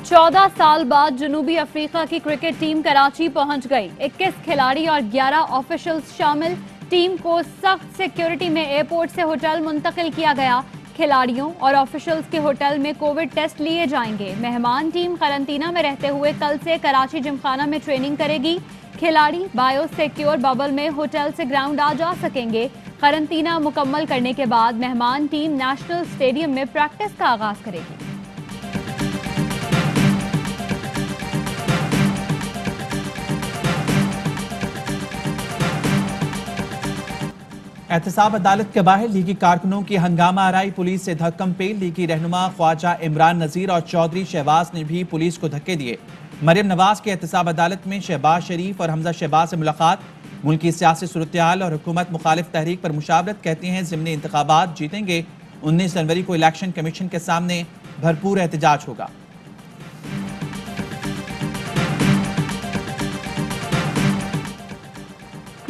14 साल बाद जनूबी अफ्रीका की क्रिकेट टीम कराची पहुंच गई। 21 खिलाड़ी और 11 ऑफिशियल्स शामिल। टीम को सख्त सिक्योरिटी में एयरपोर्ट से होटल मुंतकिल किया गया। खिलाड़ियों और ऑफिशियल्स के होटल में कोविड टेस्ट लिए जाएंगे। मेहमान टीम करंतना में रहते हुए कल से कराची जिमखाना में ट्रेनिंग करेगी। खिलाड़ी बायो सिक्योर बबल में होटल से ग्राउंड आ जा सकेंगे। करंतना मुकम्मल करने के बाद मेहमान टीम नेशनल स्टेडियम में प्रैक्टिस का आगाज करेगी। एहतसाब अदालत के बाहर लीगी कारकुनों की हंगामा आराई पुलिस से धक्कम पेल। लीगी रहनुमा ख्वाजा इमरान नजीर और चौधरी शहबाज ने भी पुलिस को धक्के दिए। मरियम नवाज के एहतसाब अदालत में शहबाज शरीफ और हमजा शहबाज से मुलाकात। मुल्क की सियासी सूरत-ए-हाल और हुकूमत मुखालिफ तहरीक पर मुशावरत। कहते हैं ज़िमनी इंतखाबात जीतेंगे। 19 जनवरी को इलेक्शन कमीशन के सामने भरपूर एहतजाज होगा।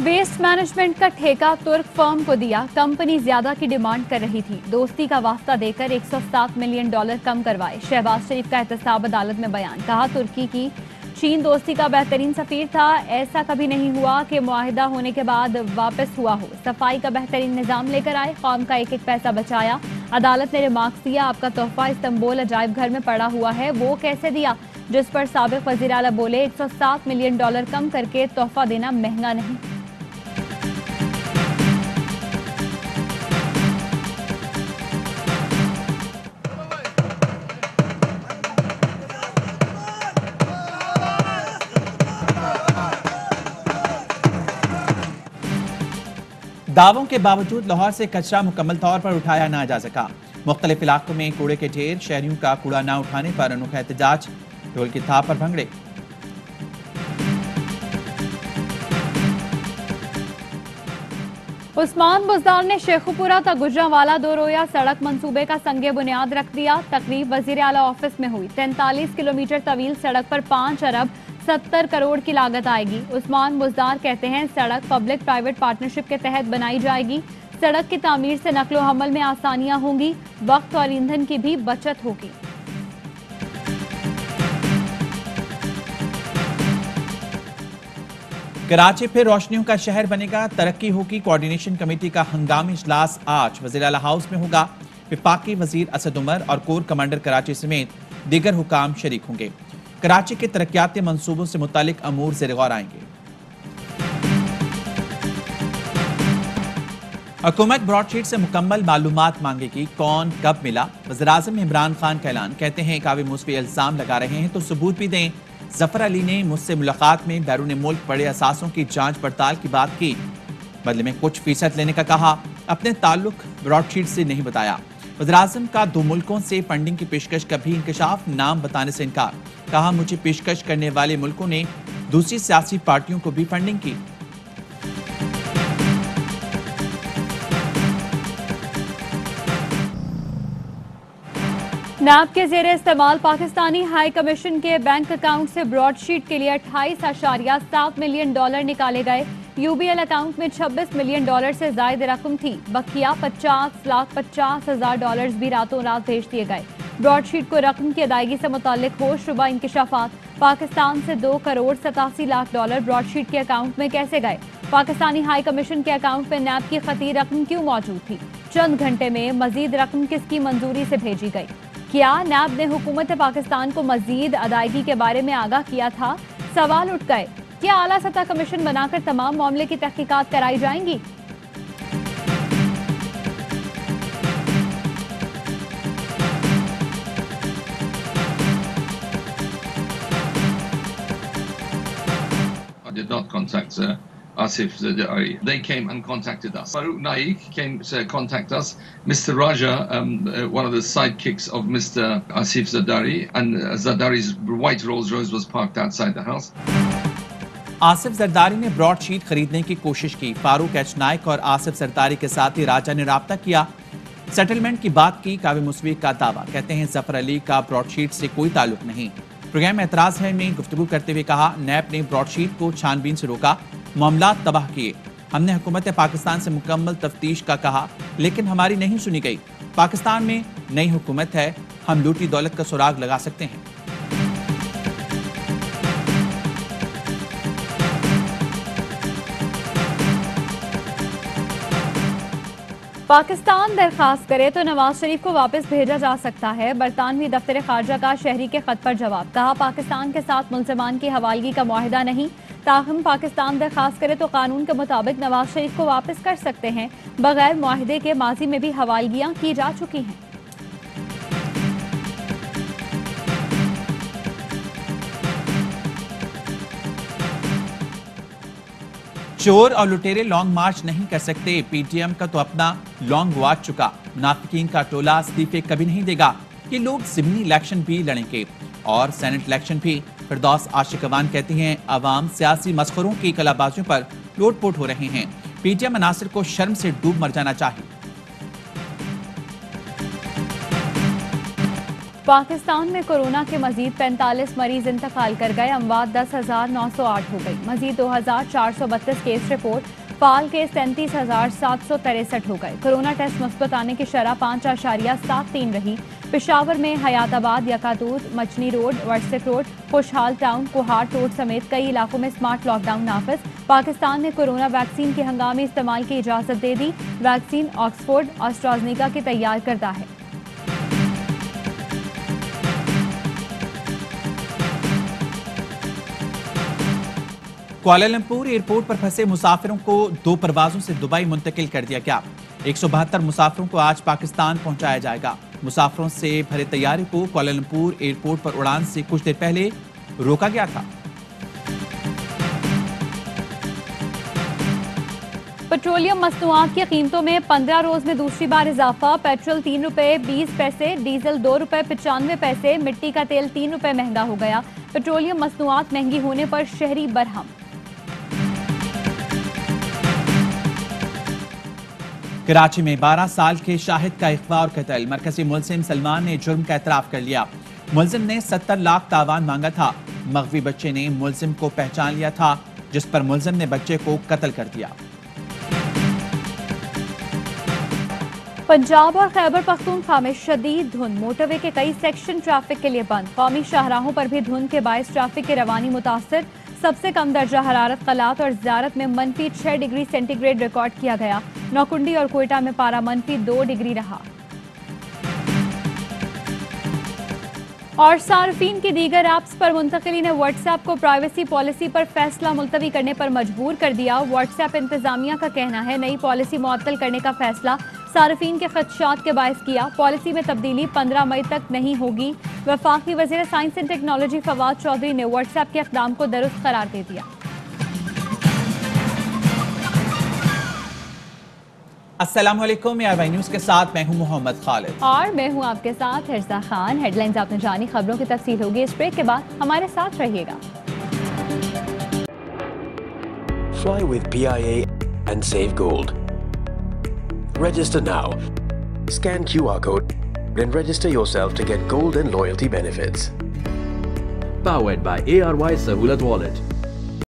वेस्ट मैनेजमेंट का ठेका तुर्क फर्म को दिया। कंपनी ज्यादा की डिमांड कर रही थी। दोस्ती का वास्ता देकर $107 मिलियन कम करवाए। शहबाज शरीफ का एहतसाब अदालत में बयान। कहा तुर्की की चीन दोस्ती का बेहतरीन सफीर था। ऐसा कभी नहीं हुआ कि मुआहिदा होने के बाद वापस हुआ हो। सफाई का बेहतरीन निजाम लेकर आए। कौम का एक एक पैसा बचाया। अदालत ने रिमार्क्स दिया। आपका तोहफा इस्तांबुल अजायब घर में पड़ा हुआ है, वो कैसे दिया? जिस पर साबिक वजीर आला बोले $107 मिलियन कम करके तोहफा देना महंगा नहीं। दावों के बावजूद लाहौर से कचरा मुकम्मल तौर पर उठाया ना जा सका। मुख्तलिफ इलाकों में कूड़े के ढेर। शहरियों का कूड़ा ना उठाने पर अनोखा एहतजाज। ढोल की थाप पर भंगड़े। उस्मान बुज़दार ने शेखुपुरा तक गुजरांवाला दो रोया सड़क मंसूबे का संगे बुनियाद रख दिया। तकरीब वजीर आला ऑफिस में हुई। 43 किलोमीटर तवील सड़क पर 5 अरब 70 करोड़ की लागत आएगी। उस्मान बुज़दार कहते हैं सड़क पब्लिक प्राइवेट पार्टनरशिप के तहत बनाई जाएगी। सड़क की तामीर से नकलो हमल में आसानियां होंगी। वक्त और ईंधन की भी बचत होगी। कराची फिर रोशनियों का शहर बनेगा। तरक्की होगी। कोऑर्डिनेशन कमेटी का हंगामी इजलास आज वज़ीर आला हाउस में होगा। विफाकी वजीर असद उमर और कोर कमांडर कराची समेत दीगर हुकाम शरीक होंगे। कराची के तरक्याती मंसूबों से मुतालिक अमूर ज़ेर गौर आएंगे। हुकूमत ब्रॉडशीट से मुकम्मल मालूमात मांगेगी। कौन कब मिला? वज़ीर-ए-आज़म इमरान खान का ऐलान। कहते हैं कावी मुस्बी इल्जाम लगा रहे हैं तो सबूत भी दें। जफर अली ने मुझसे मुलाकात में बैरून मुल्क पड़े असासों की जांच पड़ताल की बात की। बदले में कुछ फीसद लेने का कहा। अपने ताल्लुक ब्रॉडशीट से नहीं बताया। वज़ीर-ए-आज़म का 2 मुल्कों से फंडिंग की पेशकश का भी इंकशाफ। नाम बताने से इनकार। कहा मुझे पेशकश करने वाले मुल्कों ने दूसरी सियासी पार्टियों को भी फंडिंग की। नैब के जेरे इस्तेमाल पाकिस्तानी हाई कमीशन के बैंक अकाउंट से ब्रॉडशीट के लिए $28.7 मिलियन निकाले गए। यूबीएल अकाउंट में $26 मिलियन से ज्यादा रकम थी। बकिया $50,50,000 भी रातों रात भेज दिए गए। ब्रॉडशीट को रकम की अदायगी से मुताल्लिक होश रुबा इंकशाफात। पाकिस्तान से $2 करोड़ 87 लाख ब्रॉडशीट के अकाउंट में कैसे गए? पाकिस्तानी हाई कमीशन के अकाउंट में नैब की खती रकम क्यों मौजूद थी? चंद घंटे में मजीद रकम किसकी मंजूरी से भेजी गई? क्या नैब ने हुकूमत पाकिस्तान को मजीद अदायगी के बारे में आगाह किया था? सवाल उठ गए। क्या आला सतह कमीशन बनाकर तमाम मामले की तहकीकात कराई जाएंगी? I did not contact Asif Zardari. They came and contacted us. Farouk Naik came to contact us. Mr. Raja, one of the sidekicks of Mr. Asif Zardari, and Zardari's white Rolls Royce was parked outside the house. Asif Zardari ने broadsheet खरीदने की कोशिश की। Farooq H Naik और आसिफ जरदारी के साथ ही राजा ने राब्ता किया। सेटलमेंट की बात की। कावी मुस्बी का दावा। कहते हैं जफर अली का ब्रॉडशीट से कोई ताल्लुक नहीं। प्रोग्राम में एतराज है में गुफ्तगू करते हुए कहा नैब ने ब्रॉडशीट को छानबीन से रोका। मामला तबाह किए। हमने हुकूमत पाकिस्तान से मुकम्मल तफ्तीश का कहा लेकिन हमारी नहीं सुनी गई। पाकिस्तान में नई हुकूमत है। हम लूटी दौलत का सुराग लगा सकते हैं। पाकिस्तान दरखास्त करे तो नवाज शरीफ को वापस भेजा जा सकता है। बरतानवी दफ्तर खारजा का शहरी के खत पर जवाब। कहा, पाकिस्तान के साथ मुल्ज़मान की हवालगी का मुआहिदा नहीं। ताहम पाकिस्तान दरखास्त करे तो कानून के मुताबिक नवाज शरीफ को वापस कर सकते हैं। बगैर मुआहिदे के माजी में भी हवालगियां की जा चुकी हैं। चोर और लुटेरे लॉन्ग मार्च नहीं कर सकते। पीटीएम का तो अपना लॉन्ग वाच चुका। नाफिकीन का टोला इस्तीफे कभी नहीं देगा। ये लोग ज़िमनी इलेक्शन भी लड़ेंगे और सेनेट इलेक्शन भी। फिरदौस आशिकवान कहती हैं, अवाम सियासी मस्खरों की कलाबाजियों पर लोटपोट हो रहे हैं। पीटीएम अनासिर को शर्म से डूब मर जाना चाहिए। पाकिस्तान में कोरोना के मजीद 45 मरीज इंतकाल कर गए। अमवात 10,908 हो गई। मजीद 2,432 केस रिपोर्ट। फाल केस 33,763 हो गए। कोरोना टेस्ट मुस्बत आने की शरह 5.73 रही। पेशावर में हयाताबाद, यकातूत, मचनी रोड, वर्सिक रोड, खुशहाल टाउन, कोहाट रोड समेत कई इलाकों में स्मार्ट लॉकडाउन नाफिज। पाकिस्तान ने कोरोना वैक्सीन के हंगामी इस्तेमाल की इजाजत दे दी। वैक्सीन ऑक्सफोर्ड, एस्ट्राजेनेका की तैयार करता है। कुआलालंपुर एयरपोर्ट पर फंसे मुसाफिरों को 2 परवाजों से दुबई मुंतकिल कर दिया गया। 172 मुसाफिरों को आज पाकिस्तान पहुंचाया जाएगा। मुसाफिरों से भरे तैयारे को कुआलालंपुर एयरपोर्ट पर उड़ान से कुछ देर पहले रोका गया था। पेट्रोलियम मसनूआत की कीमतों में 15 रोज में दूसरी बार इजाफा। पेट्रोल 3 रुपए 20 पैसे, डीजल 2 रुपए 95 पैसे, मिट्टी का तेल 3 रुपए महंगा हो गया। पेट्रोलियम मसनूआत महंगी होने पर शहरी बरहम। कराची में 12 साल के शाहिद का अगवा और कत्ल। मरकजी मुलजिम सलमान ने जुर्म का एतराफ कर लिया। मुलजिम ने 70 लाख तावान मांगा था। मगवी बच्चे ने मुलजिम को पहचान लिया था, जिस पर मुलजिम ने बच्चे को कत्ल कर दिया। पंजाब और खैबर पख्तूनख्वा में शदीद धुंध। मोटरवे के कई सेक्शन ट्रैफिक के लिए बंद। कौमी शाहराहों पर भी धुंध के बायस ट्रैफिक की रवानी मुतासर। सबसे कम दर्जा हरारत कलात और ज़ियारत में -6 डिग्री सेंटीग्रेड रिकॉर्ड किया गया। नौकुंडी और कोयटा में पारा -2 डिग्री रहा। और सार्फिन की दीगर ऐप्स पर मुंतकिली ने व्हाट्सएप को प्राइवेसी पॉलिसी पर फैसला मुलतवी करने पर मजबूर कर दिया। व्हाट्सएप इंतजामिया का कहना है, नई पॉलिसी मुअत्तल करने का फैसला सार्फिन के खदशात के बायस किया। पॉलिसी में तब्दीली 15 मई तक नहीं होगी। वफाकी वज़ीर science and technology Fawad Chaudhry ने व्हाट्सएप के इक़दाम को दुरुस्त करार दे दिया। अस्सलामुअलैकुम, ARY न्यूज़ के साथ मैं हूं मोहम्मद खालिद और मैं हूं आपके साथ हिर्जा खान। हेडलाइंस आपने जानी, खबरों की तफसील होगी इस ब्रेक के बाद। हमारे साथ रहिएगा। Fly with PIA and save gold. Register now. Scan QR code and register yourself to get gold and loyalty benefits. Powered by ARY Sahulat Wallet.